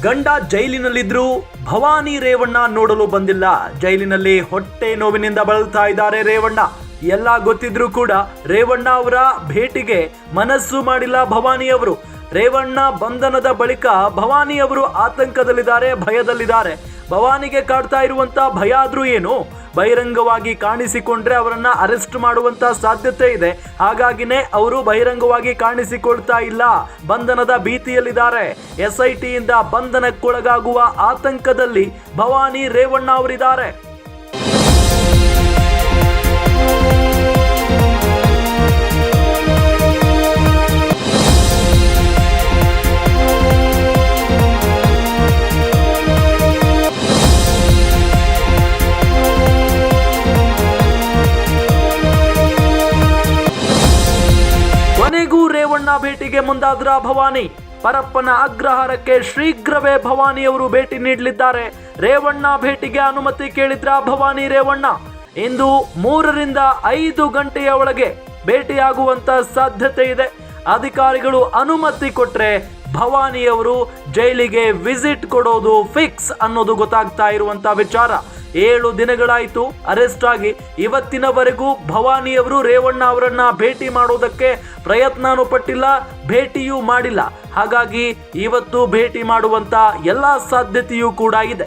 ಗಂಡ ಜೈಲಿನಲ್ಲಿದ್ರು ಭವಾನಿ ರೇವಣ್ಣ ನೋಡಲು ಬಂದಿಲ್ಲ. ಜೈಲಿನಲ್ಲಿ ಹೊಟ್ಟೆ ನೋವಿನಿಂದ ಬಳಲ್ತಾ ಇದ್ದಾರೆ ರೇವಣ್ಣ. ಎಲ್ಲ ಗೊತ್ತಿದ್ರು ಕೂಡ ರೇವಣ್ಣ ಅವರ ಭೇಟಿಗೆ ಮನಸ್ಸು ಮಾಡಿಲ್ಲ ಭವಾನಿ ಅವರು. ರೇವಣ್ಣ ಬಂಧನದ ಬಳಿಕ ಭವಾನಿ ಅವರು ಆತಂಕದಲ್ಲಿದ್ದಾರೆ, ಭಯದಲ್ಲಿದ್ದಾರೆ. ಭವಾನಿಗೆ ಕಾಡ್ತಾ ಇರುವಂತ ಭಯ ಆದ್ರೂ ಏನು, ಬಹಿರಂಗವಾಗಿ ಕಾಣಿಸಿಕೊಂಡ್ರೆ ಅವರನ್ನ ಅರೆಸ್ಟ್ ಮಾಡುವಂತ ಸಾಧ್ಯತೆ ಇದೆ. ಹಾಗಾಗಿನೇ ಅವರು ಬಹಿರಂಗವಾಗಿ ಕಾಣಿಸಿಕೊಳ್ತಾ ಇಲ್ಲ, ಬಂಧನದ ಭೀತಿಯಲ್ಲಿದ್ದಾರೆ. SITಯಿಂದ ಬಂಧನಕ್ಕೊಳಗಾಗುವ ಆತಂಕದಲ್ಲಿ ಭವಾನಿ ರೇವಣ್ಣ ಅವರಿದ್ದಾರೆ. ಕೊನೆಗೂ ರೇವಣ್ಣ ಭೇಟಿಗೆ ಮುಂದಾದ್ರ ಭವಾನಿ. ಪರಪ್ಪನ ಅಗ್ರಹಾರಕ್ಕೆ ಶೀಘ್ರವೇ ಭವಾನಿ ಅವರು ಭೇಟಿ ನೀಡಲಿದ್ದಾರೆ. ರೇವಣ್ಣ ಭೇಟಿಗೆ ಅನುಮತಿ ಕೇಳಿದ್ರ ಭವಾನಿ ರೇವಣ್ಣ. ಇಂದು 3 ರಿಂದ 5 ಗಂಟೆಯ ಒಳಗೆ ಭೇಟಿಯಾಗುವಂತ ಸಾಧ್ಯತೆ ಇದೆ. ಅಧಿಕಾರಿಗಳು ಅನುಮತಿ ಕೊಟ್ರೆ ಭವಾನಿ ಅವರು ಜೈಲಿಗೆ ವಿಸಿಟ್ ಕೊಡೋದು ಫಿಕ್ಸ್ ಅನ್ನೋದು ಗೊತ್ತಾಗ್ತಾ ಇರುವಂತ ವಿಚಾರ. 7 ದಿನಗಳಾಯಿತು ಅರೆಸ್ಟ್ ಆಗಿ. ಇವತ್ತಿನವರೆಗೂ ಭವಾನಿ ಅವರು ರೇವಣ್ಣ ಅವರನ್ನ ಭೇಟಿ ಮಾಡೋದಕ್ಕೆ ಪ್ರಯತ್ನನೂ ಪಟ್ಟಿಲ್ಲ, ಭೇಟಿಯೂ ಮಾಡಿಲ್ಲ. ಹಾಗಾಗಿ ಇವತ್ತು ಭೇಟಿ ಮಾಡುವಂತ ಎಲ್ಲಾ ಸಾಧ್ಯತೆಯೂ ಕೂಡ ಇದೆ.